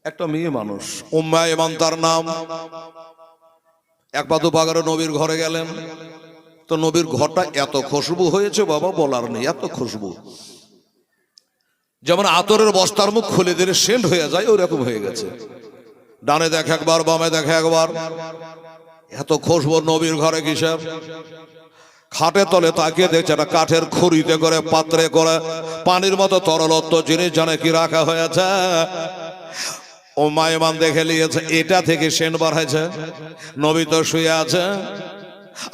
একটা মেয়ে মানুষ, উম্মে আইমান তার নাম। এক পা দুপা করে নবীর ঘরে গেলেন। তো নবীর ঘরটা এত খুশবু হয়েছে বাবা, বলার নেই, এত খুশবু। যেমন আতরের বস্তার মুখ খুলে দিলে সেন্ট হয়ে যায়, ওরকম হয়ে গেছে। ডানে দেখে একবার, বামে দেখে একবার, এত খুশবু নবীর ঘরে কিসের? খাটের তলে তাকিয়ে দেখছে একটা কাঠের খড়িতে করে, পাত্রে করে পানির মতো তরলত্ব জিনিস জানে কি রাখা হয়েছে। ও মায়েমান দেখে নিয়েছে এটা থেকে সেন্ট বার হয়েছে। নবী তো শুয়ে আছে,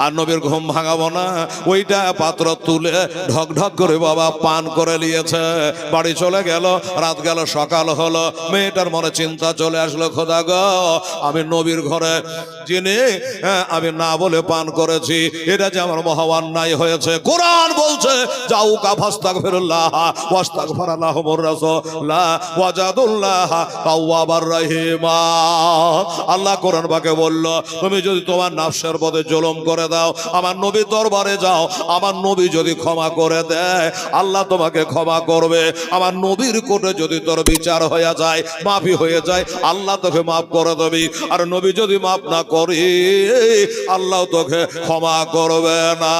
আর নবীর ঘুম ভাঙাবো না, ওইটা পাত্র তুলে ঢক ঢক করে বাবা পান করে নিয়েছে। বাড়ি চলে গেল, রাত গেল, সকাল হলো। মেয়েটার মনে চিন্তা চলে আসলো, খোদা গো, আমি নবীর ঘরে যিনি আমি না বলে পান করেছি, এটা যে আমার মহা অন্যায় হয়েছে। কোরআন বলছে যাও কাফাস্তাগফিরুল্লাহ ওয়াস্তাগফারালাহুমুর রাসূলুল্লাহ ওয়াজাদুল্লাহ তাওয়াবার রহিমা। আল্লাহ কোরআন পাকে বলল, তুমি যদি তোমার নফসের পথে জুলুম করে দাও, আমার নবী দরবারে যাও, আমার নবী যদি ক্ষমা করে দেয়, আল্লাহ তোমাকে ক্ষমা করবে। আমার নবীর কোর্টে যদি তোর বিচার হয়ে যায়, মাফি হয়ে যায়, আল্লাহ তোকে মাফ করে দেবে। আর নবী যদি মাফ না করি, আল্লাহ তোকে ক্ষমা করবে না।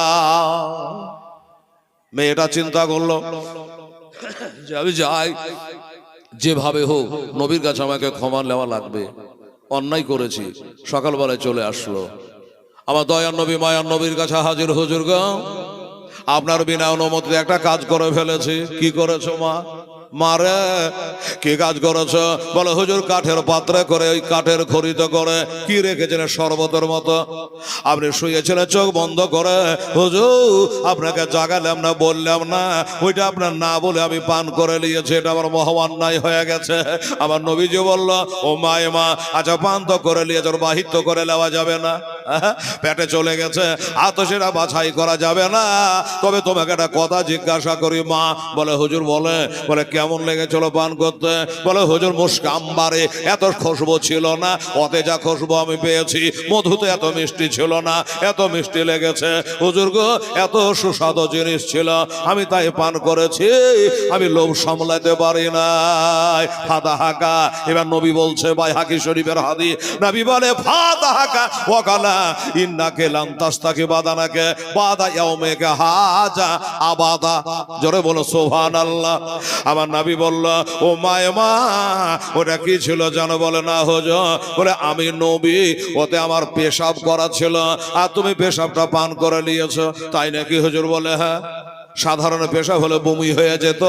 মেয়েটা চিন্তা করলো যে আমি যাই, যেভাবে হোক নবীর কাছে আমাকে ক্ষমা নেওয়া লাগবে, অন্যায় করেছি। সকালবেলায় চলে আসলো, আমার দয়ার নবী মায়ার নবীর কাছে হাজির। হুজুর গো, আপনার বিনা অনুমতিতে একটা কাজ করে ফেলেছি। কি করেছো মা? মারে কি কাজ করেছ? বলে হুজুর, কাঠের পাত্রে করে, ওই কাঠের খড়িতে করে কি রেখেছেন শরবতের মতো, আপনি শুয়েছিলেন চোখ বন্ধ করে। হুজুর, আপনাকে জাগালাম না, বললাম না, ওইটা আপনার না বলে আমি পান করে নিয়েছি, এটা আমার মহা অন্যায় হয়ে গেছে। আমার নবীজি বলল, ও মায়ে মা, আচ্ছা পান তো করে নিয়েছ, বাহির তো করে নেওয়া যাবে না, পেটে চলে গেছে, সেটা বাছাই করা যাবে না। তবে তোমাকে একটা কথা জিজ্ঞাসা করি মা। বলে হুজুর বলে কেমন লেগেছিল পান করতে? বলে হুজুর, মুস্কাম্বারে এত খুশবু ছিল না, অতে যা খুশবু আমি পেয়েছি, মধুতে এত মিষ্টি ছিল না, এত মিষ্টি লেগেছে হুজুর গো, এত সুস্বাদু জিনিস ছিল, আমি তাই পান করেছি, আমি লোভ সামলাতে পারি না। ফাদাহাকা। এবার নবী বলছে, বাইহাকি শরীফের হাদিস, নবী বলে ফাদাহাকা ওয়াকালা ইন্নাকে লান তাস্তাকি বাদানাকে বাদা ইয়াউমিকা হাজা আবাদা। জোরে বলো সুবহানাল্লাহ। আমার নবী বলল, ও মায়ে মা, ওটা কি ছিল জানো? বলে না হুজুর, বলে আমি নবী, ওতে আমার পেশাব করা ছিল, আর তুমি পেশাবটা পান করে নিয়েছো। তাই নাকি হুজুর? বলে হ্যাঁ। সাধারণ পেশাব হলে বমি হয়ে যেত,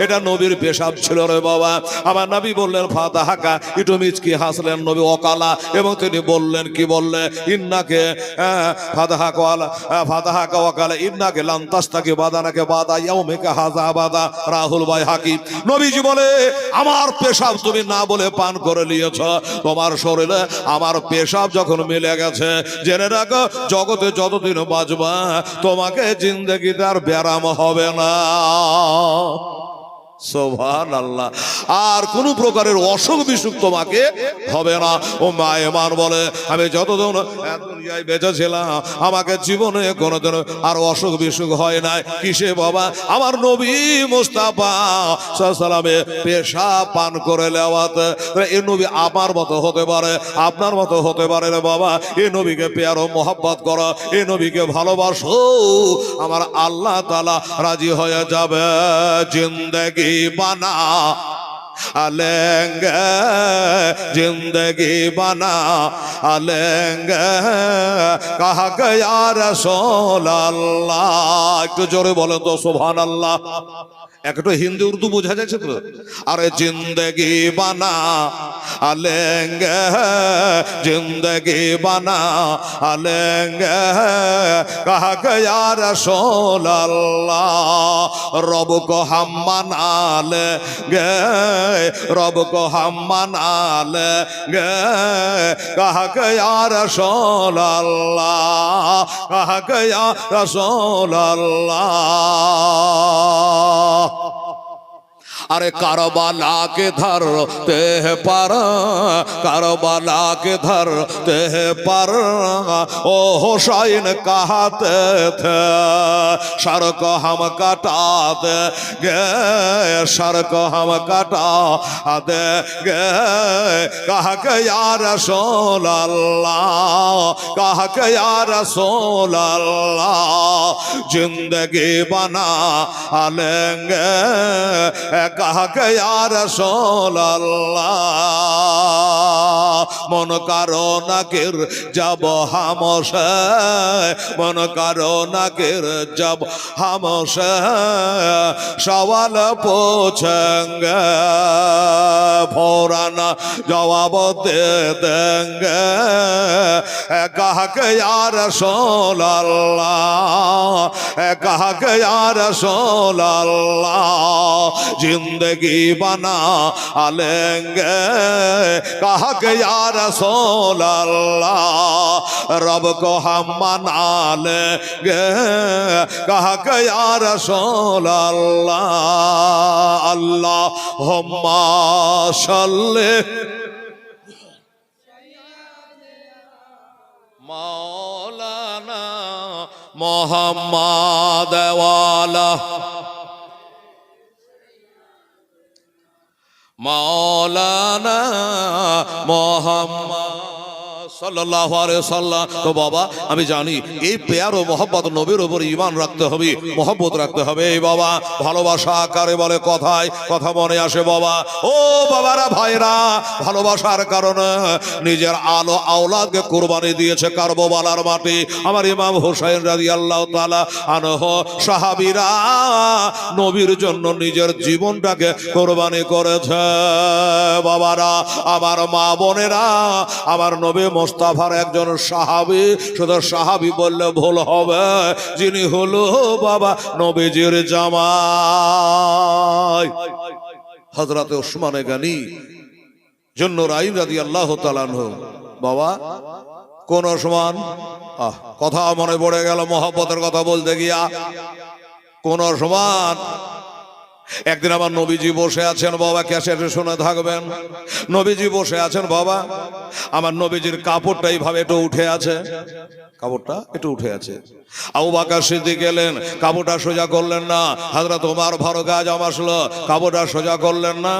এটা নবীর পেশাব ছিল রে বাবা। আমার নবী বললেন ফাদাহাকা, একটু মিচকি হাসলেন নবী অকালা, এবং তিনি বললেন, কি বললেন? ইন্নাকে ফাদাহাকা ওয়াকালা ইন্নাকে লান তাস্তাকি বাদানাকে বাদা ইয়াউমিকা হাযা বাদা। রাহুল বাইহাকি। নবীজি বলে, আমার পেশাব তুমি না বলে পান করে নিয়েছ, তোমার শরীরে আমার পেশাব যখন মিলে গেছে, জেনে রাখো জগতে যতদিন বাঁচবা, তোমাকে জিন্দেগিতে আর ব্যারাম হবে না। সুবহানাল্লাহ। আর কোন প্রকারের অসুখ বিসুখ তোমাকে হবে না। ও মায়েমান বলে, আমি যতদিন দুনিয়ায় বেঁচে ছিলাম, আমাকে জীবনে কোনোদিন আর অসুখ বিসুখ হয় নাই। কিসে বাবা? আমার নবী মুস্তাফা সাল্লামে পেশাব পান করে নেওয়াতে। এই নবী আমার মতো হতে পারে, আপনার মতো হতে পারে রে বাবা। এই নবীকে পেয়ার ও মোহাব্বত করো, এই নবীকে ভালোবাসো, আমার আল্লাহ তাআলা রাজি হয়ে যাবে। জিন্দেগি বানা আলেঙ্গে, জিন্দগি বানা আলেঙ্গে, কাহা কে ইয়া রাসূলুল্লাহ। একটু জোরে বলেন তো সুবহানাল্লাহ। একটু হিন্দি উর্দু বোঝা যাচ্ছে তো? আরে জিন্দগি বানা আলেঙ্গে, জিন্দগি বানা আলেঙ্গে, কাহা কে ইয়া রাসূলুল্লাহ, রব কো হাম মানা লেঙ্গে, রব কো হাম মানা লেঙ্গে, কাহা কে ইয়া রাসূলুল্লাহ, কাহা কে ইয়া রাসূলুল্লাহ। अरे करबला के धरते पर, करबला के धरते पर ओ हुसैन कहते थे सर को हम कटा देंगे, सर को हम कटा देंगे। कहा के या रसूल अल्लाह, कहा के या रसूल अल्लाह जिंदगी बना लेंगे। कहा के या रसूल अल्लाह मन करो नकिर जब हमसे, मन करो नकिर जब हमसे सवाल पूछेंगे फौरन जवाब दे देंगे। कहा के या रसूल अल्लाह, कहा के या रसूल अल्लाह जिंदगी बना लेंगे। कहा के या रसूल अल्लाह रब को हम मना लेंगे। कहा के या रसूल अल्लाह अल्लाहुम्मा सल्ली मौलाना मोहम्मद वाला मौलाना मोहम्मद সাল্লাল্লাহু আলাইহি সাল্লাম। তো বাবা আমি জানি এই প্যার ও মহব্বত নবীর উপর ঈমান রাখতে হবে, মহব্বত রাখতে হবে। এই বাবা ভালোবাসা কারে বলে কথায় কথা মনে আসে বাবা। ও বাবারা ভাইরা ভালোবাসার কারণে নিজের আলো আওলাদকে কুরবানি দিয়েছে কারবালার মাটি। আমার ইমাম হুসাইন রাদিয়াল্লাহু তাআলা আনহু সাহাবীরা নবীর জন্য নিজের জীবনটাকে কুরবানি করেছে। বাবারা আমার মা বোনেরা আমার নবী মুস্তাফার একজন সাহাবী, শুধু সাহাবী বললে ভুল হবে, যিনি হলো বাবা নবীজির জামাই হযরত ওসমান গনি জুন্নুরাইন রাদিয়াল্লাহু তাআলা আনহু। বাবা কোন ওসমান, কথা মনে পড়ে গেল মহব্বতের কথা বলতে গিয়া। কোন ওসমান একদিন আমার নবীজি বসে আছেন বাবা, ক্যাসেটে শুনে থাকবেন। নবীজি বসে আছেন বাবা, আমার নবীজির কাপড়টা এইভাবে একটু উঠে আছে, কাপড়টা একটু উঠে আছে। আবু বকর সিদ্দিক গেলেন, কাপড়টা সোজা করলেন না। হযরত ওমর ফারুক আজম আসলো, কাপড়টা সোজা করলেন না।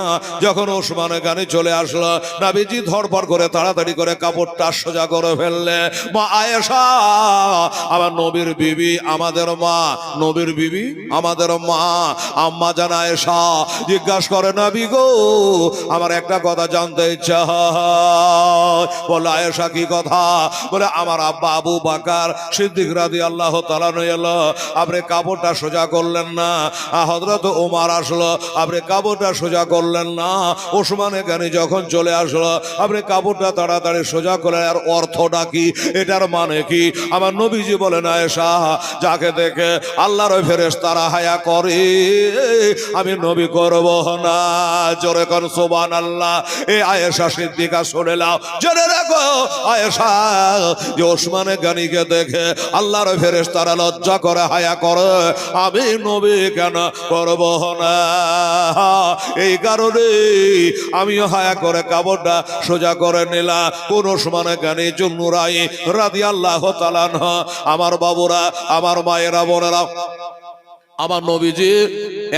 যখন ওসমান গনি চলে আসলো, নবীজি ধরপড় করে তাড়াতাড়ি করে কাপড়টা সোজা করে ফেললে। মা আয়েশা আমার নবীর বিবি, আমাদের মা, নবীর বিবি আমাদের মা আম্মা জান আয়েশা জিজ্ঞাসা করে নবী গো আমার একটা কথা জানতে ইচ্ছা হয়। বলে আয়েশা কি কথা? বলে আমার আব্বা আবু বকর সিদ্দিক রাদিয়াল্লাহু তাআলা এলো, আপনি কাপড়টা সোজা করলেন না। হযরত ওমর আসলো, আপনি কাপড়টা সোজা করলেন না। ওসমান গনি যখন চলে আসলো, আপনি কাপড়টা তাড়াতাড়ি সোজা করলেন। আর অর্থটা কি, এটার মানে কি? আমার নবীজি বলেন আয়েশা যাকে দেখে আল্লাহর ফেরেশতারা হায়া করে আমি নবী করব না। জোরে কোন সুবহানাল্লাহ। এই আয়েশা সিদ্দিকা শুনে নাও, জেনে রাখো আয়েশা যে ওসমান গনিকে দেখে আল্লাহর ফেরেশতারা লজ্জা করে হায়া করে, আমি নবী কেন করব না? এই কারণে আমিও হায়া করে কাপড়টা সোজা করে নিলাম। কোন ওসমান গনি জুন্নুরাইন রাদিয়াল্লাহু তাআলা আনহু। আমার বাবুরা, আমার মায়েরা, বোনেরা, আমার নবীজি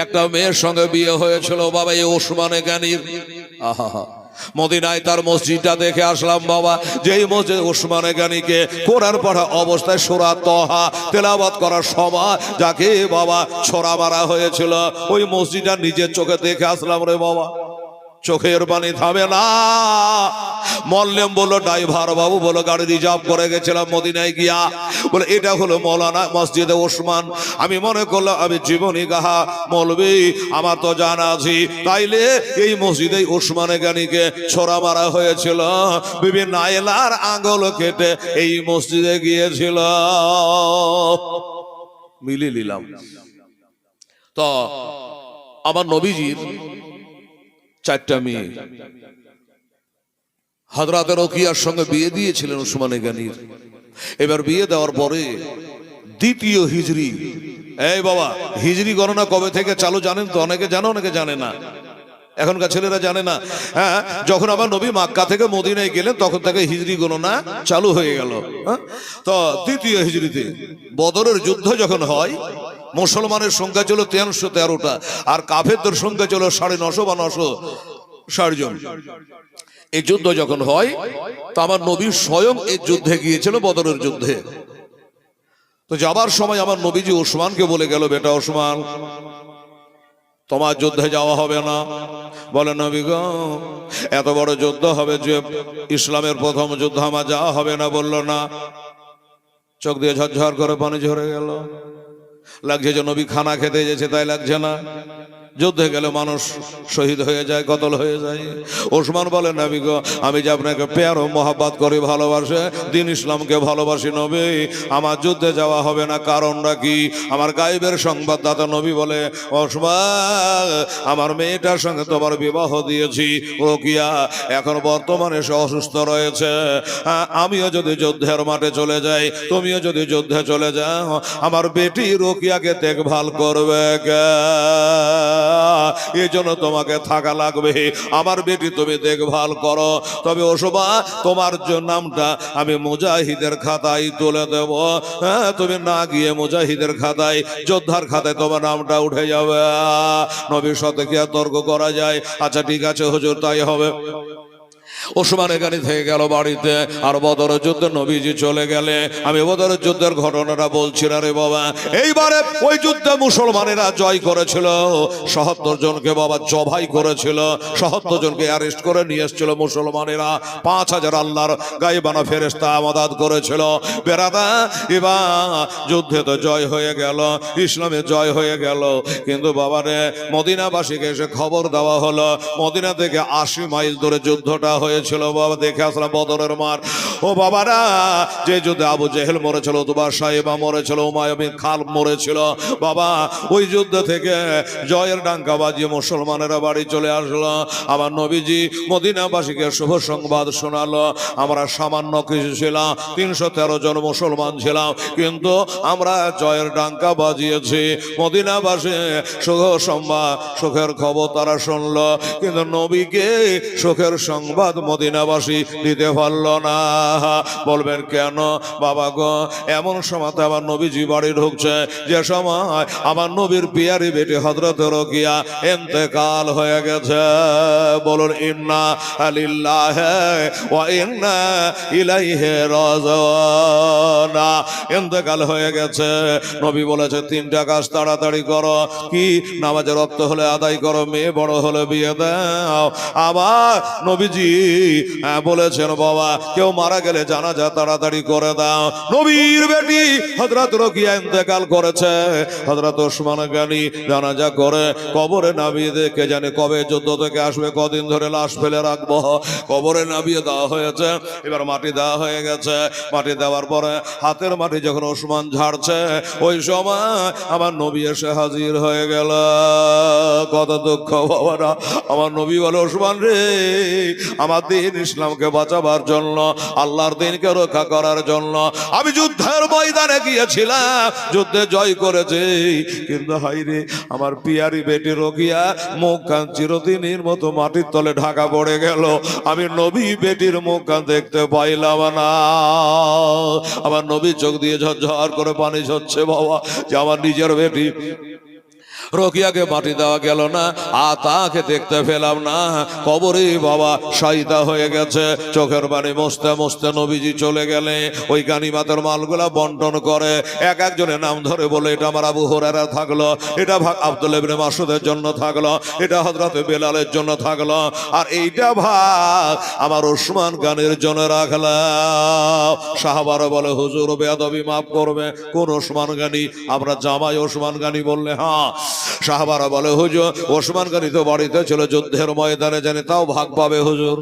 একটা মেয়ের সঙ্গে বিয়ে হয়েছিল বাবা এই ওসমান গনির। আহা মদিনায় তার মসজিদটা দেখে আসলাম বাবা, যেই মসজিদ ওসমান গনিকে কোরআন পড়া অবস্থায় সূরা তাহা তেলাওয়াত করার সময় যাকে বাবা ছোরা মারা হয়েছিল, ওই মসজিদটা নিজের চোখে দেখে আসলাম রে বাবা। চোখের পানি থামে না। মল্লেম বললো ড্রাইভার বাবু বলো গাড়ি রিজার্ভ করে গেছিলাম মদিনায় গিয়া, বলে এটা হলো মৌলানা মসজিদে ওসমান। আমি মনে করলাম আমি জীবনী গাহা মৌলবি, আমার তো জানা আছি, তাইলে এই মসজিদে ওসমান গনিকে ছোরা মারা হয়েছিল। বিভিন্ন আয়লার আঙ্গুল কেটে এই মসজিদে গিয়েছিল। মিলিয়ে নিলাম। তো আমার নবীজির চারটা মেয়ে হযরত রোকিয়ার সঙ্গে বিয়ে দিয়েছিলেন ওসমান গনির। এবার বিয়ে দেওয়ার পরে দ্বিতীয় হিজরি, এই বাবা হিজরি গণনা কবে থেকে চালু জানেন তো? অনেকে জানে, অনেকে জানে না। এখনকার ছেলেরা জানে না। হ্যাঁ, যখন আমার নবী মক্কা থেকে মদিনায় গেলেন তখন থেকে হিজরি গণনা চালু হয়ে গেল। তো দ্বিতীয় হিজরিতে বদরের যুদ্ধ যখন হয়, মুসলমানের সংখ্যা ছিল 313টা, আর কাফেরদের সংখ্যা ছিল 950 বা 960 জন। এই যুদ্ধ যখন হয়, তো আমার নবী স্বয়ং এই যুদ্ধে গিয়েছিল, বদরের যুদ্ধে। তো যাবার সময় আমার নবীজি ওসমানকে বলে গেল, বেটা ওসমান, তোমার যুদ্ধে যাওয়া হবে না। বলে, নবী গো, এত বড় যুদ্ধ হবে, যে ইসলামের প্রথম যুদ্ধ, আমার যাওয়া হবে না। বলল না। চোখ দিয়ে ঝরঝর করে পানি ঝরে গেল। লাগছে যে নবী খানা খেতে যেছে, তাই লাগছে না। যুদ্ধে গেলে মানুষ শহীদ হয়ে যায়, কতল হয়ে যায়। ওসমান বলে, নবী গো, আমি যে আপনাকে প্যার ও মহাব্বত করি, ভালোবাসে, দিন ইসলামকে ভালোবাসি, নবী, আমার যুদ্ধে যাওয়া হবে না। কারণটা কি? আমার গায়েবের সংবাদদাতা নবী বলে, ওসমান, আমার মেয়েটার সঙ্গে তোমার বিবাহ দিয়েছি, রোকিয়া, এখন বর্তমানে সে অসুস্থ রয়েছে। আমিও যদি যুদ্ধের মাঠে চলে যাই, তুমিও যদি যুদ্ধে চলে যাও, আমার বেটি রোকিয়াকে দেখভাল করবে কে? এই জন্য তোমাকে থাকা লাগবে, আমার বেটি তুমি দেখভাল করো। তবে ওসবা, তোমার নামটা আমি মুজাহিদের খাতায় তুলে দেব। হ্যাঁ, তুমি না গিয়ে মুজাহিদের খাতায়, যোদ্ধার খাতায় তোমার নামটা উঠে যাবে। নবীর সাথে কি আর তর্ক করা যায়? আচ্ছা ঠিক আছে হুজুর, তাই হবে। ওসমান এখানে থেকে গেল বাড়িতে। আর বদরের যুদ্ধে নবীজি চলে গেলে, আমি বদরের যুদ্ধের ঘটনাটা বলছি না রে বাবা। এইবারে ওই যুদ্ধে মুসলমানেরা জয় করেছিল, ৭৭ জনকে বাবা জবাই করেছিল, ৭৭ জনকে অ্যারেস্ট করে নিয়ে এসেছিল মুসলমানেরা। ৫,০০০ আল্লাহর গায়েবানা ফেরেশতা আমাদাত করেছিল। বেরাদা, এবার যুদ্ধে তো জয় হয়ে গেল, ইসলামে জয় হয়ে গেল, কিন্তু বাবারে মদিনাবাসীকে এসে খবর দেওয়া হলো, মদিনা থেকে ৮০ মাইল দূরে যুদ্ধটা হয়েছিল। বাবা দেখে আসলাম বদরের মার। ও বাবারা, যে যুদ্ধে আবু জেহেল মরেছিল, উতবা সাইবা মরেছিল, উমাইয়া বিন খালদ মরেছিল, বাবা ওই যুদ্ধ থেকে জয়ের ডাঙ্কা বাজিয়ে মুসলমানেরা বাড়ি চলে আসলো। আমার নবীজি মদিনাবাসীকে শুভ সংবাদ শোনালো। আমরা সামান্য কিছু ছিলাম, ৩১৩ জন মুসলমান ছিলাম, কিন্তু আমরা জয়ের ডাঙ্কা বাজিয়েছি। মদিনাবাসী সুখ সংবাদ, সুখের খবর তারা শুনলো, কিন্তু নবীকে সুখের সংবাদ মদিনাবাসী দিতে পারল না। বলবেন কেন? বাবা গো, এমন সময় আমার নবীজি বাড়ি ঢুকছে, যে সময় আমার নবীর পিয়ারি বেটি হযরত রোকিয়া ইন্তেকাল হয়ে গেছে। বলুন ইন্না লিল্লাহি ওয়া ইন্না ইলাইহি রাজিউন। ইন্তেকাল হয়ে গেছে। নবী বলেছে 3টা কাজ তাড়াতাড়ি করো। কি? নামাজের রক্ত হলে আদায় করো, মেয়ে বড় হলে বিয়ে দাও। আবার নবীজি বলেছেন, বাবা কেউ মারা গেলে জানাজা তাড়াতাড়ি করে দাও। নবীর বেটি হযরত রোকিয়া ইন্তেকাল করেছে, হযরত ওসমান গনি জানাজা করে কবরে নামিয়ে দিয়ে, কে জানে কবে যুদ্ধ থেকে আসবে, কদিন ধরে লাশ ফেলে রাখবো। কবরে নামিয়ে দেওয়া হয়েছে। এবার মাটি দেওয়া হয়ে গেছে। মাটি দেওয়ার পরে হাতের মাটি যখন ওসমান ঝাড়ছে, ওই সময় আমার নবী এসে হাজির হয়ে গেল। কত দুঃখ বাবারা। আমার নবী বলে, ওসমান রে, আমার দিন ইসলামকে বাঁচাবার জন্য, আল্লাহর দিনকে রক্ষা করার জন্য আমি যুদ্ধের ময়দানে গিয়েছিলাম, যুদ্ধে জয় করেছি, কিন্তু হাইরে আমার পিয়ারি বেটি রোকিয়া মুখ কান চিরদিনের মতো মাটির তলে ঢাকা পড়ে গেল। আমি নবী বেটির মুখ কান দেখতে পাইলাম না। আমার নবী চোখ দিয়ে ঝরঝর করে পানি ঝরছে বাবা, যে আমার নিজের বেটি রোকিয়াকে মাটি দেওয়া গেল না, আর তাকে দেখতে পেলাম না। কবরে বাবা শাহিদা হয়ে গেছে। চোখের পানি মুছতে মুছতে নবীজি চলে গেলে ওই গানিমাতের মালগুলা বন্টন করে। এক একজনের নাম ধরে বলে, এটা আমার আবু হুরায়রা থাকলো, এটা ভাগ আব্দুল্লাহ ইবনে মাসউদের জন্য থাকলো, এটা হযরত বেলালের জন্য থাকলো, আর এইটা ভাগ আমার ওসমান গানের জন্য রাখলাম। সাহাবারা বলে, হুজুর বেয়াদবি মাফ করবে, কোন ওসমান গানি? আমরা জামাই ওসমান গানি বললে, হ্যাঁ। সাহাবারা বলে, হুজুর ওসমান গনি তো বাড়িতে ছিল, যুদ্ধের ময়দানে জানি, তাও ভাগ পাবে হুজুর।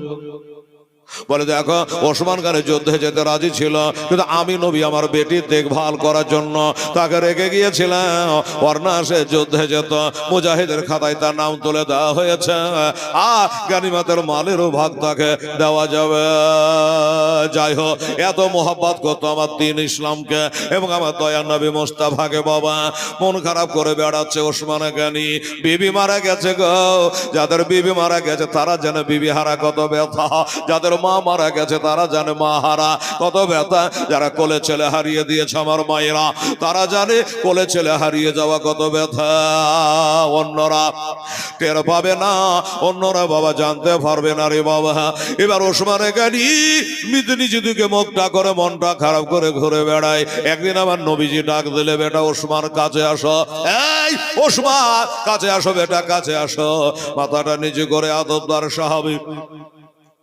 বলে দেখো ওসমান গনি যুদ্ধে যেতে রাজি ছিল, কিন্তু আমি নবী আমার বেটির দেখভাল করার জন্য তাকে রেখে গিয়েছিলাম, ওরনা সে যুদ্ধে যেত, মুজাহিদের খাতায় তার নাম তুলে দেওয়া হয়েছে, আর গানিমাতের মালেরও ভাগ তাকে দেওয়া যাবে। যাই হোক, এত মোহাব্বত করতো আমার দ্বীন ইসলামকে এবং আমার দয়ার নবী মুস্তাফাকে। বাবা মন খারাপ করে বেড়াচ্ছে ওসমান গনি, বিবি মারা গেছে গো। যাদের বিবি মারা গেছে তারা জানে বিবি হারা কত ব্যথা, যাদের মা মারা গেছে তারা জানে মা হারা কত ব্যথা, যারা কোলে ছেলে হারিয়ে দিয়েছে আমার মায়েরা তারা জানে কোলে ছেলে হারিয়ে যাওয়া কত ব্যথা। অন্যরা টের পাবে না, অন্যরা বাবা জানতে পারবে না রে বাবা। এবার ওসমান গনি নিজে দিকে মুখটা করে মনটা খারাপ করে ঘুরে বেড়ায়। একদিন আমার নবীজি ডাক দিলে, বেটা ওসমান কাছে আসো, এই ওসমান কাছে আসো, বেটা কাছে আসো। মাথাটা নিচু করে আদবদার সাহাবী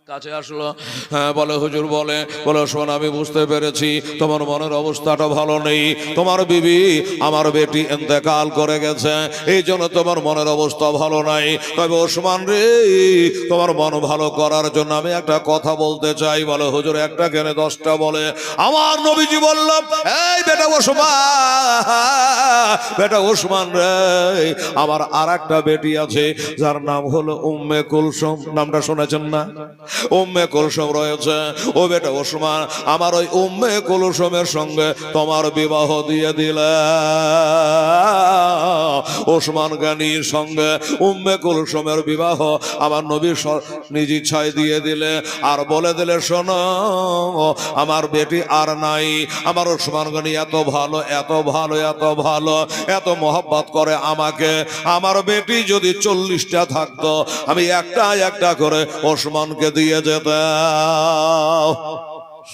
কাছে আসলো। হ্যাঁ বলে হুজুর, বলে ওসমান আমি বুঝতে পেরেছি তোমার মনের অবস্থাটা ভালো নেই, তোমার বিবি আমার বেটি ইন্তেকাল করে গেছে, এই জন্য তোমার মনের অবস্থা ভালো নাই। তবে ওসমান রে, তোমার মন ভালো করার জন্য আমি একটা কথা বলতে চাই। বলে হুজুর একটা কেন 10টা বলে। আমার নবীজি বলল, এই বেটা ওসমান, বেটা ওসমান রে, আমার আর একটা বেটি আছে যার নাম হলো উম্মে কুলসুম, নামটা শুনেছেন না? উম্মে কুলসুম রয়েছে। ও বেটা ওসমান, আমার ওই উম্মে কুলসুমের সঙ্গে তোমার বিবাহ দিয়ে দিলে। ওসমান গনির সঙ্গে উম্মে কুলসুমের বিবাহ আমার নবী নিজ ইচ্ছায় দিয়ে দিলে, আর বলে দিলে শোনো আমার বেটি আর নাই। আমার ওসমান গনি এত ভালো, এত ভালো, এত ভালো, এত মহব্বত করে আমাকে, আমার বেটি যদি 40টা থাকতো আমি একটা একটা করে ওসমানকে দিয়ে যেতাম।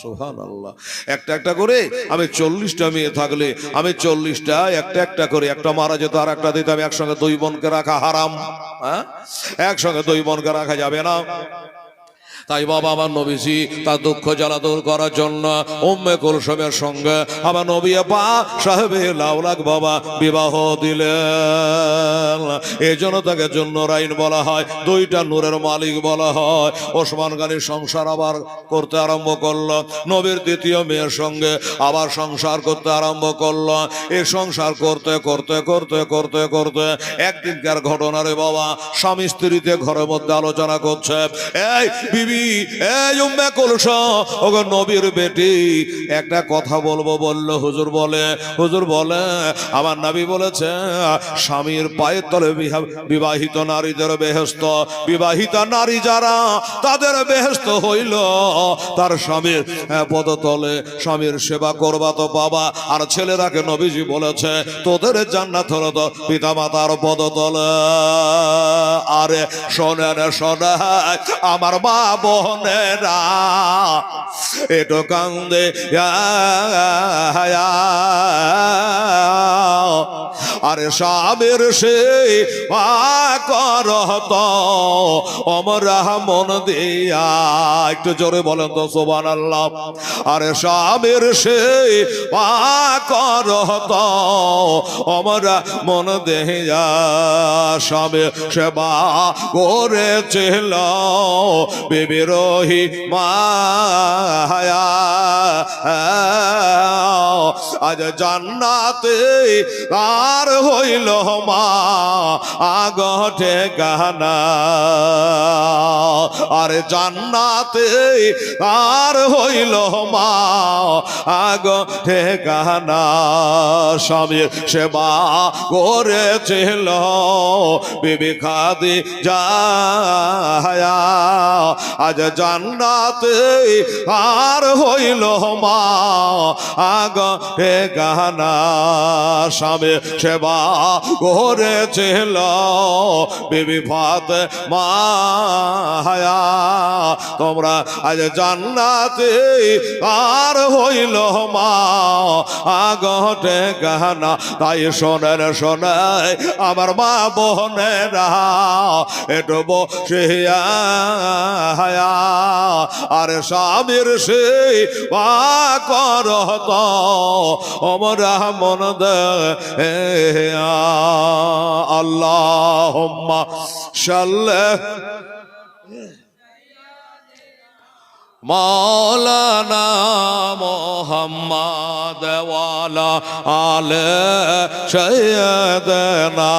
সুবহানাল্লাহ, একটা একটা করে আমি 40টা মেয়ে থাকলে আমি 40টা একটা একটা করে, একটা মারা যেত আর একটা দিতাম। একসঙ্গে 2 বোনকে রাখা হারাম, হ্যাঁ একসঙ্গে 2 বোনকে রাখা যাবে না। তাই বাবা আমার নবীজি তার দুঃখ জ্বালা দূর করার জন্য উম্মে কুলসুমের সঙ্গে আমার নবী পাক সাহেবে লাউলাক বাবা বিবাহ দিলেন। এই জন্য তাকে জুন্নুরাইন বলা হয়, 2টা নূরের মালিক বলা হয়। ওসমান গনির সংসার আবার করতে আরম্ভ করলো, নবীর 2য় মেয়ের সঙ্গে আবার সংসার করতে আরম্ভ করলো। এই সংসার করতে করতে করতে করতে করতে একদিনকার ঘটনা রে বাবা, স্বামী স্ত্রীতে ঘরের মধ্যে আলোচনা করছে, এই বিবি, এই উম্মে কুলসুম, ওগো নবীর বেটি একটা কথা বলবো। বললো হুজুর বলে, হুজুর বলে আমার নবী বলেছে স্বামীর পায়ের তলে বিবাহিত নারীদের বেহেশত, বিবাহিতা নারী যারা তাদের বেহেশত হইল তার স্বামীর পদতলে, স্বামীর সেবা করবা তো বাবা। আর ছেলেরাকে নবীজি বলেছে তোদের জান্নাত হলো তো পিতা মাতার পদতলে। আরে শোনেন শোনে আমার মা বোনেরা, এটো কান্দে আরে সাবের সে করত আমরা মন দিয়া, একটু জোরে বলেন তো সুবহানাল্লাহ। আরে সাবের সে করত আমরা মন দিয়া, সাবে সেবা করেছিল বিবি রহিমা। আজ জান্নাতে আর হইল মা আগটে গানা, আরে জান্নাতে আর হইল মা আগটে গানা। স্বামীর সেবা করেছিল বিবি খাদিজা, আজ জান্নাতে আর হইল মা আগটে গানা। স্বামী সেবা করেছিল বিবি ফাতেমা, তোমরা আজ জান্নাতে আর হইল মা আগটে গানা। তাই শোনেন শোনায় আমার মা বোনেরা, একটু বসিয়া আরে স্বামীর সে করত আমরা মন দে। আল্লাহুম্মা সাল্লি মৌলানা মোহাম্মদ ওয়ালা আলে সাইয়্যিদানা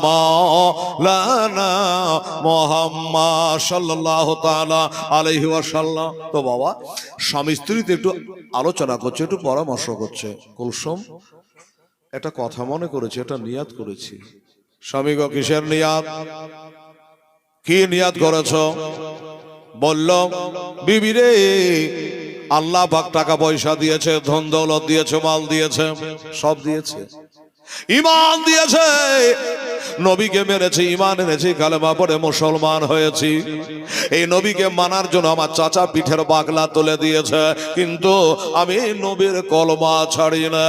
মৌলানা মোহাম্মদ সাল্লাল্লাহু তাআলা আলাইহি ওয়াসাল্লাম। তো বাবা স্বামী স্ত্রীতে একটু আলোচনা করছে, একটু পরামর্শ করছে। কুলসুম একটা কথা মনে করেছি, এটা নিয়াত করেছি। স্বামী গো কিসের নিয়াত? কি নিয়াত করেছ? বলল বিবি রে, আল্লাহ পাক টাকা পয়সা দিয়েছে, ধন দৌলত দিয়েছে, মাল দিয়েছে, সব দিয়েছে, ঈমান দিয়েছে, নবীকে মেনেছি, ঈমান এনেছি, কালেমা পড়ে মুসলমান হয়েছি। এই নবীকে মানার জন্য আমার চাচা পিঠের বাগলা তুলে দিয়েছে, কিন্তু আমি নবীর কলমা ছাড়ি না,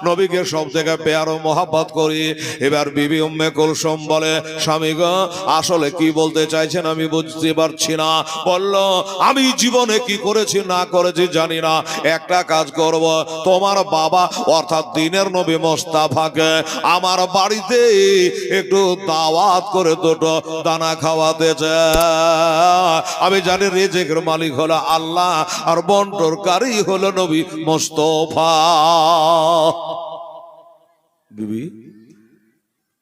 নবীকে সব থেকে প্যার ও মহাব্বত করি। এবার বিবি উম্মে কুলসুম বলে স্বামী গো আসলে কি বলতে চাইছেন আমি বুঝতে পারছি না। বলল আমি জীবনে কি করেছি না করেছি জানি না, একটা কাজ করব, তোমার বাবা অর্থাৎ দিনের নবী মোস্তাফাকে আমার বাড়িতে একটু দাওয়াত করে দুটো দানা খাওয়াতে চাই। আমি জানি রিজিকের মালিক হলো আল্লাহ আর বন্টনকারী হলো নবী মোস্তফা। বিবি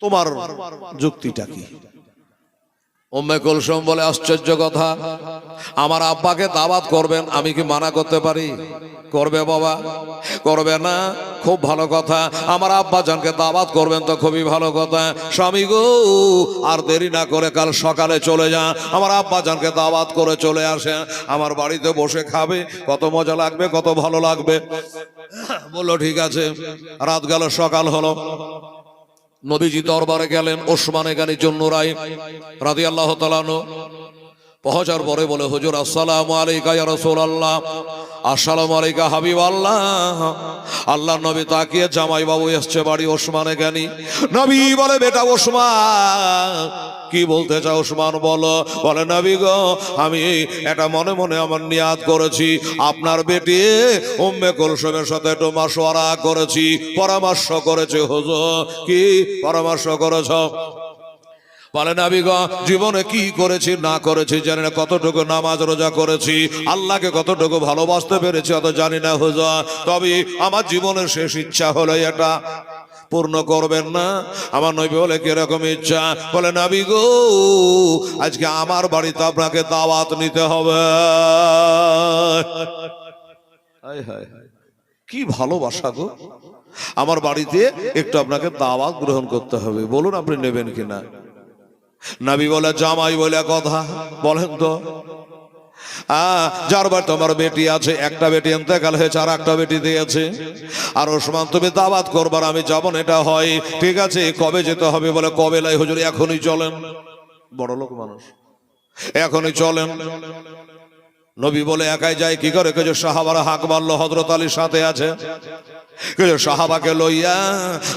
তোমার যুক্তিটা কি? উম্মে কুলসুম বলে আশ্চর্য কথা, আমার আব্বাকে দাওয়াত করবেন, আমি কি মানা করতে পারি? করবে বাবা, করবে না? খুব ভালো কথা। আমার আব্বা জানকে দাওয়াত করবেন তো খুবই ভালো কথা। স্বামী গো আর দেরি না করে কাল সকালে চলে যা, আমার আব্বা জানকে দাওয়াত করে চলে আসে, আমার বাড়িতে বসে খাবে, কত মজা লাগবে, কত ভালো লাগবে। বললো ঠিক আছে। রাত গেল, সকাল হলো, নবীজি দরবারে গেলেন। ওসমানে গনি জুন্নুরাই রাদিয়াল্লাহু তাআলা আনহু পৌঁছার পরে বলে হুজুর আসসালামু আলাইকা ইয়া রাসূলুল্লাহ। আসসালামু আলাইকা হাবিবাল্লাহ। আল্লাহর নবী তাকিয়ে, জামাই বাবু এসছে বাড়ি ওসমানে গনি। নবী বলে বেটা ওসমান কি বলতে চাও? ওসমান বলে নবী গো আমি এটা মনে মনে আমার নিয়াত করেছি, আপনার বেটি উম্মে কুলসুমের সাথে একটু মাশওয়ারা করেছি, পরামর্শ করেছি। হুজুর কি পরামর্শ করেছ? বলে নবী গো জীবনে কি করেছি না করেছি জানি না, কতটুকু নামাজ রোজা করেছি, আল্লাহকে কতটুকু ভালোবাসতে পেরেছি অত জানি না হুজুর, তবে আমার জীবনের শেষ ইচ্ছা হলো এটা পূর্ণ করবেন না? আমার নবী বলে কিরকম ইচ্ছা? বলে নবী গো আজকে আমার বাড়িতে আপনাকে দাওয়াত নিতে হবে। কি ভালোবাসা গো, আমার বাড়িতে একটু আপনাকে দাওয়াত গ্রহণ করতে হবে, বলুন আপনি নেবেন কিনা? নবী বলে জামাই বলে কথা বলেন তো, যার বাড়িতে তোমার বেটি আছে, একটা বেটি ইন্তেকাল হয়েছে, আর একটা বেটি দিয়েছে, আর ওসমান তুমি দাওয়াত করবার আমি যাব না, এটা হয় ঠিক আছে, কবে যেতে হবে? বলে কবে লাই হুজুর এখনই চলেন, বড় লোক মানুষ, এখনই চলেন। নবী বলে একাই যায় কি করে? কিছু সাহাবারা হাক মারলো, হযরত আলীর সাথে আছে, কিছু সাহাবাকে লইয়া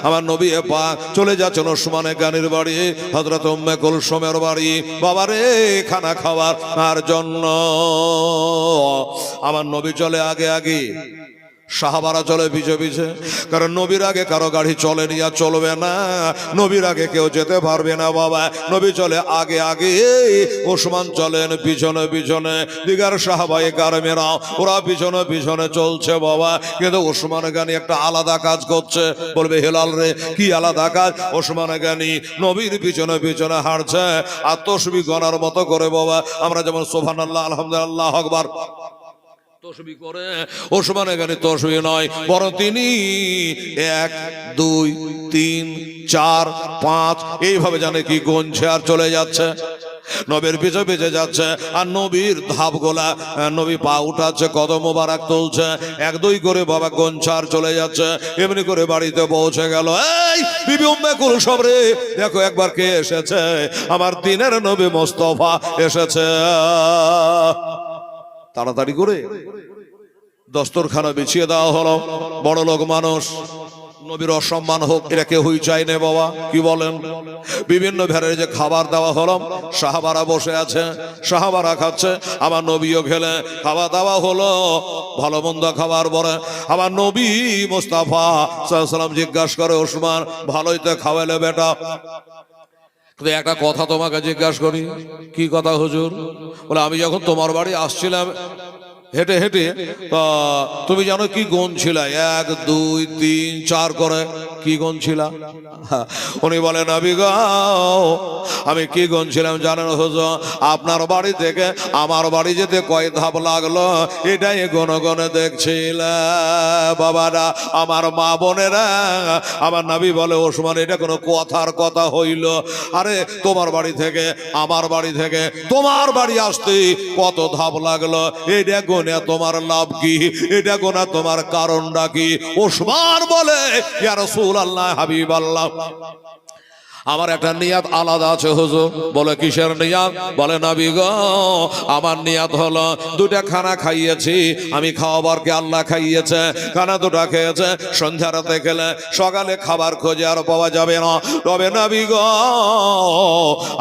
আমার নবী পাক চলে যাচ্ছেন ওসমানে গানির বাড়ি, হযরত উম্মে কুলসুমের বাড়ি। বাবারে খানা খাওয়ার জন্য আমার নবী চলে আগে আগে, সাহাবারা চলে পিছে পিছে, কারণ নবীর আগে কারো গাড়ি চলেনি আর চলবে না, নবীর আগে কেউ যেতে পারবে না বাবা। নবী চলে আগে আগে, ওসমান চলেন পিছনে পিছনে, দিগার সাহাবায়ে কারামেরা ওরা পিছনে পিছনে চলছে বাবা। কিন্তু ওসমান গানি একটা আলাদা কাজ করছে। বলবে হেলাল রে কি আলাদা কাজ? ওসমান গানি নবীর পিছনে পিছনে হাঁটছে আর তাসবিহ গণার মতো করে বাবা। আমরা যেমন সুবহানাল্লাহ আলহামদুলিল্লাহ আল্লাহু আকবার তসবিহ করে, ওসমান গনি তসবিহ নয়, বরং তিনি 1 2 3 4 5 এইভাবে জানে কি গুনছে আর চলে যাচ্ছে, নবীর পিছে পিছে যাচ্ছে। আর নবীর ধাপ গোলা, নবী পা উঠাচ্ছে, কদম মোবারক তুলছে, 1 2 করে বাবা গুনছে আর চলে যাচ্ছে। এমনি করে বাড়িতে পৌঁছে গেল। এই বিবি উম্মে কুলসুম রে, দেখো একবার কে এসেছে, আমার দিনের নবী মোস্তফা এসেছে। তাড়াতাড়ি করে দস্তরখানা বিছিয়ে দেওয়া হলো। বড় লোক মানুষ, নবীর অসম্মান হোক এটা কেউই চাই না বাবা, কি বলেন? বিভিন্ন ভেড়ের যে খাবার দেওয়া হলো, সাহাবারা বসে আছে, সাহাবারা খাচ্ছে, আমার নবীও খেলে, খাওয়া দাওয়া হলো, ভালো মন্দ খাবার পরে আমার নবী মোস্তফা সাল্লাল্লাহু আলাইহি ওয়াসাল্লাম জিজ্ঞাসা করে ওসমান ভালোই তো খাওয়ালে বেটা, কিন্তু একটা কথা তোমাকে জিজ্ঞাসা করি। কি কথা হুজুর? বলে আমি যখন তোমার বাড়ি আসছিলাম হেঁটে হেঁটে, তা তুমি জানো কি গুনছিলা? 1 2 3 4 করে কি গুনছিলা? উনি বলেন নবী গো, আমি কি গুনছিলাম জানেন হুজুর? আপনার বাড়ি থেকে আমার বাড়ি যেতে কয় ধাপ লাগলো এটাই গনে গনে দেখছিলাম। বাবারা, আমার মা বোনেরা, আমার নবী বলে ওসমান এটা কোনো কথার কথা হইল? আরে তোমার বাড়ি থেকে আমার বাড়ি থেকে তোমার বাড়ি আসতে কত ধাপ লাগলো এটা গোনা তোমার লাভ কি? এটা গোনা তোমার কারণটা কি? ওসমান বলে ইয়া রাসূলুল্লাহ, হাবিবাল্লাহ, আমার একটা নিয়াত আলাদা আছে হুজুর। বলে কিসের নিয়াত? বলে নবী গো, আমার নিয়াত হলো দুটা খানা খাইয়েছি আমি, খাওয়াবার কে আল্লাহ খাইয়েছে, খানা দুটা খেয়েছে, সন্ধ্যা রাতে খেলে সকালে খাবার খোঁজে আর পাওয়া যাবে না। তবে নবী গো,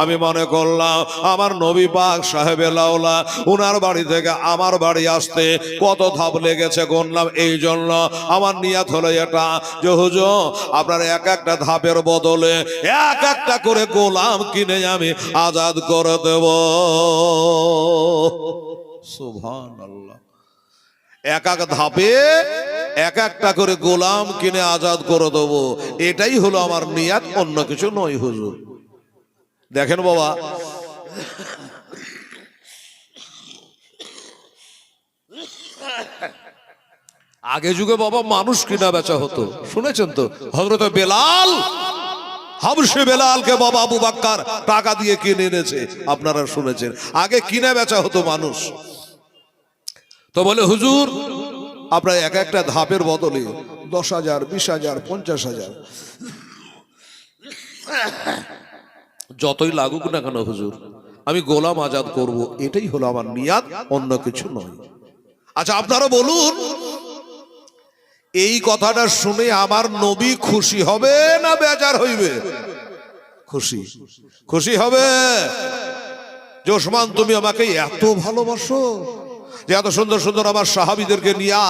আমি মনে করলাম আমার নবী পাক সাহেবে লাউলা উনার বাড়ি থেকে আমার বাড়ি আসতে কত ধাপ লেগেছে গুনলাম। এই জন্য আমার নিয়াত হলো এটা যে হুজুর আপনার এক একটা ধাপের বদলে এক একটা করে গোলাম কিনে আমি আজাদ করে দেব। সুবহানাল্লাহ। এক এক ধাপে এক একটা করে গোলাম কিনে আজাদ করে দেব, এটাই হলো আমার নিয়াত, অন্য কিছু নয় হুজুর। দেখেন বাবা, আগে যুগে বাবা মানুষ কিনা বেচা হতো, শুনেছেন তো? হযরত বেলাল, হাবশী বেলালকে বাবা আবু বকর টাকা দিয়ে কিনে এনেছে, আপনারা শুনেছেন। আগে কিনা বেচা হতো মানুষ। তো বলে হুজুর আপনার এক একটা ধাপের বদলে 10,000 20,000 50,000 যতই লাগুক না কেন হুজুর আমি গোলাম আজাদ করব, এটাই হলো আমার নিয়াত, অন্য কিছু নয়। আচ্ছা আপনারা বলুন, এই কথাটা শুনে আমার নবী খুশি হবে না বেজার হইবে? খুশি, খুশি হবে। যে ওসমান তুমি আমাকে এত ভালোবাসো যে এত সুন্দর সুন্দর আমার সাহাবীদেরকে নিয়া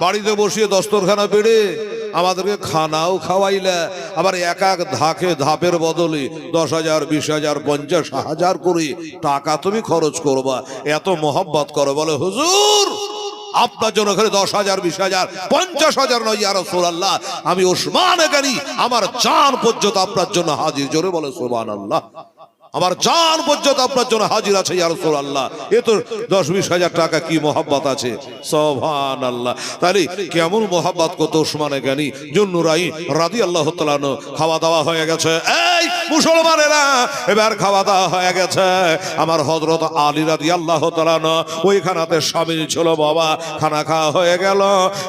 বাড়িতে বসিয়ে দস্তরখানা বেড়ে আমাদেরকে খানাও খাওয়াইলে, আবার এক এক ধাপের বদলে 10,000 20,000 50,000 করে টাকা তুমি খরচ করবা, এত মোহাব্বত করো। বলে হুজুর আপনার জন্য এখানে 10,000 20,000 50,000 নয় ইয়া রাসূলুল্লাহ, আমি ওসমান গানি আমার জান পর্যন্ত আপনার জন্য হাজির। জোরে বলে সুবহানাল্লাহ। আমার জান পর্যন্ত আপনার জন্য হাজির আছে ইয়া রাসূলুল্লাহ। এ তো 10-20,000 টাকা কি মোহাব্বত আছে, সুবহানাল্লাহ। তাহলে কেমন মোহাব্বত করত ওসমানে গানি জুন্নুরাইন রাদিয়াল্লাহু তাআলা আনহু। খাওয়া দাওয়া হয়ে গেছে, এই মুসলমানেরা এবার খাওয়া দাওয়া হয়ে গেছে। আমার হযরত আলী রাদিয়াল্লাহু তাআলা আনহু ওইখানাতে শামিল ছিল বাবা। খানা খাওয়া হয়ে গেল,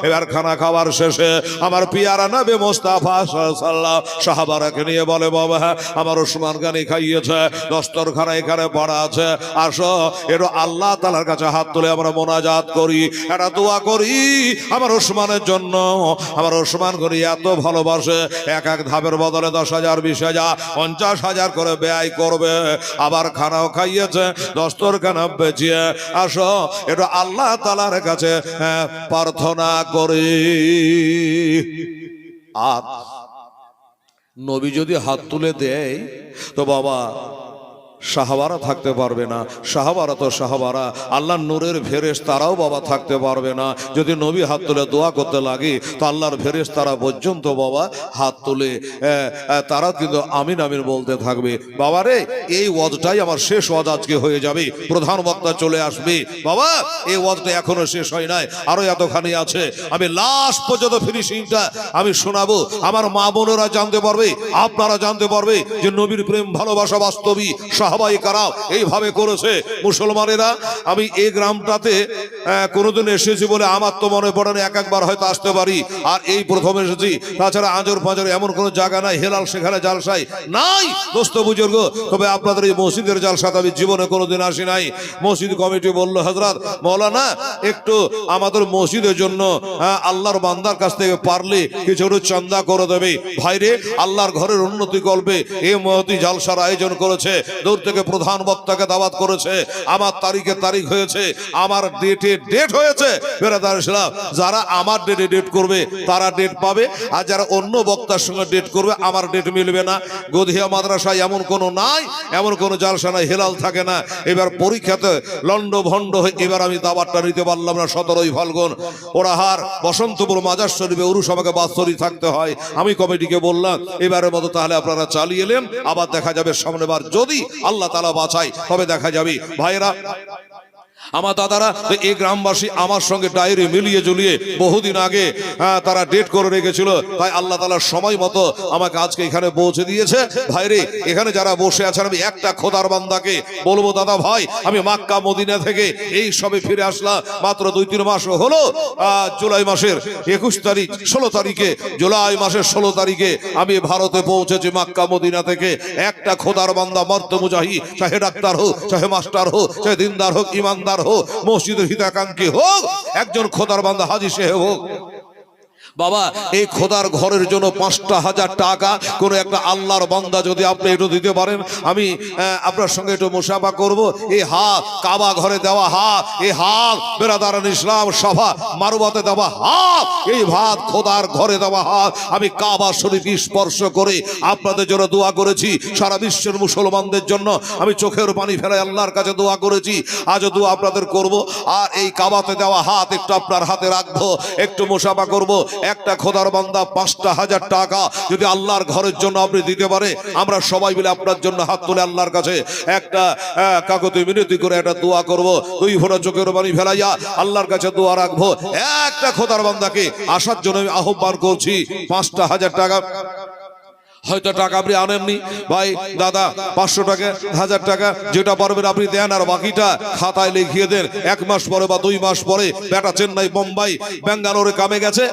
এবার খানা খাওয়ার শেষে আমার পিয়ারা নবী মুস্তাফা সাল্লাল্লাহু আলাইহি ওয়াসাল্লাম সাহাবারাকে নিয়ে বলে বাবা আমার ওসমান গানি খাইয়েছে, দস্তরখানা এখানে পড়া আছে, আসো একটু আল্লাহ তাআলার কাছে হাত তুলে আমরা মোনাজাত করি, একটা দোয়া করি আমার ওসমানের জন্য। আমার ওসমান গনি এত ভালোবাসে, এক এক ধাপের বদলে 10,000 20,000 50,000 করে ব্যয় করবে। আবার খানাও খাইয়েছে, দস্তরখানা বেচিয়ে আসো একটু আল্লাহ তাআলার কাছে প্রার্থনা করি। আর নবী যদি হাত তুলে দেয় তো বাবা সাহাবারা থাকতে পারবে না। সাহাবারা তো সাহাবারা, আল্লাহর নূরের ফেরেশতারাও বাবা থাকতে পারবে না। যদি নবী হাত তুলে দোয়া করতে লাগে তো আল্লাহর ফেরেশতারা পর্যন্ত বাবা হাত তুলে তারা কিন্তু আমিন আমিন বলতে থাকবে। বাবা রে, এই ওয়াজটাই আমার শেষ ওয়াজ আজকে হয়ে যাবে, প্রধান বক্তা চলে আসবে। বাবা এই ওয়াজটা এখনো শেষ হয় নাই, আরো এতখানি আছে। আমি লাস্ট পর্যন্ত ফিনিশিংটা আমি শোনাবো। আমার মা বোনেরা জানতে পারবে, আপনারা জানতে পারবে যে নবীর প্রেম ভালোবাসা বাস্তবই সাহাবায়ে কারাম এইভাবে করেছে। মুসলমানেরা, আমি এই গ্রামটাতে কোনোদিন এসেছি বলে আমার তো মনে পড়ে না, একবার হয়তো আসতে পারি, আর এই প্রথম এসেছি। তাছাড়া আজর পাঁজর এমন কোনো জায়গা নাই হেলাল সেখানে জালসাই নাই দোস্ত বুজুর্গ। তবে আপনাদের এই মসজিদের জালসাতে আমি জীবনে কোনোদিন আসি নাই। মসজিদ কমিটি বললো হযরত মৌলানা একটু আমাদের মসজিদের জন্য আল্লাহর বান্দার কাছ থেকে পারলে কিছু চান্দা করে দেবে। ভাইরে, আল্লাহর ঘরের উন্নতি করবে এই মহতি জালসার আয়োজন করেছে। দূর থেকে প্রধান বক্তাকে দাওয়াত করেছে, আমার তারিখে তারিখ হয়েছে, আমার ডেটে ডেট হয়েছে। বেরাদার ইসলাম, যারা আমার ডেটে ডেট করবে তারা ডেট পাবে, আর যারা অন্য বক্তার সঙ্গে ডেট করবে আমার ডেট মিলবে না। গদিয়া মাদ্রাসায় এমন কোনো নাই, এমন কোনো জালসা নাই, হেলাল থাকে না। এবার পরীক্ষাতে লন্ড ভন্ড হয়ে এবার আমি দাওয়াতটা নিতে পারলাম না। 17ই ফাল্গুন ওরাহার বসন্তপুর মাজার শরীফে উরুস আমাকে বাৎসরি থাকতে হয়। আমি কমিটিকে বললাম এবারের মতো তাহলে আপনারা চালিয়ে এলেন, আবার দেখা যাবে সামনের বার যদি আল্লাহ তাআলা বাঁচায় তবে দেখা যাবে। ভাইরা আমার দাদারা, এই গ্রামবাসী আমার সঙ্গে ডায়েরি মিলিয়ে জুলিয়ে বহুদিন আগে তারা ডেট করে রেখেছিল, তাই আল্লাহ তাআলা সময় মতো আমাকে আজকে এখানে পৌঁছে দিয়েছে। ভাইরে, এখানে যারা বসে আছেন আমি একটা খোদার বান্দাকে বলবো, দাদা ভাই আমি মক্কা মদিনা থেকে এই সবে ফিরে আসলাম, মাত্র 2-3 মাস হলো। জুলাই মাসের 21 তারিখ 16 তারিখে জুলাই মাসের 16 তারিখে আমি ভারতে পৌঁছেছি মক্কা মদিনা থেকে। একটা খোদার বান্দা মর্দ মুজাহিদ, চাহে ডাক্তার হোক, চাহে মাস্টার হোক, চাহে দিনদার হোক, ইমানদার হোক, মসজিদের হিতাকাঙ্ক্ষী হোক, একজন খোদার বান্দা হাজী সাহেব হোক, বাবা এই খোদার ঘরের জন্য 5,000 টাকা কোন একটা আল্লাহর বান্দা যদি আপনি একটু দিতে পারেন, আমি আপনার সঙ্গে একটু মুসাফা করব। এই হাত কাবা ঘরে দেওয়া হাত, এই হাত বেরাদারান ইসলাম সভা মারুবাতে দেওয়া হাত, এই ভাত খোদার ঘরে দেওয়া হাত, আমি কাবা শরীফ স্পর্শ করে আপনাদের জন্য দোয়া করেছি। সারা বিশ্বের মুসলমানদের জন্য আমি চোখের পানি ফেলে আল্লাহর কাছে দোয়া করেছি, আজও দোয়া আপনাদের করব। আর এই কাবাতে দেওয়া হাত একটু আপনার হাতে রাখবো, একটু মুসাফা করব। একটা খোদার বান্দা 5,000 টাকা যদি আল্লাহর ঘরের জন্য আপনি দিতে পারে, আমরা সবাই মিলে আপনার জন্য হাত তুলে আল্লাহর কাছে একটা কাকতি মিনতি করে একটা দোয়া করব। 2 ফোঁটা চোখের পানি ফেলাইয়া আল্লাহর কাছে দোয়া রাখবো। একটা খোদার বান্দাকে আসার জন্য আমি আহ্বান করছি। 5,000 টাকা হয়তো টাকা আপনি আনেননি, ভাই দাদা 500 টাকা 1000 টাকা যেটা পারবেন আপনি দেন, আর বাকিটা খাতায় লিখিয়ে দেন। 1 মাস পরে বা 2 মাস পরে বেটা চেন্নাই, বোম্বাই, বেঙ্গালোরে কামে গেছে,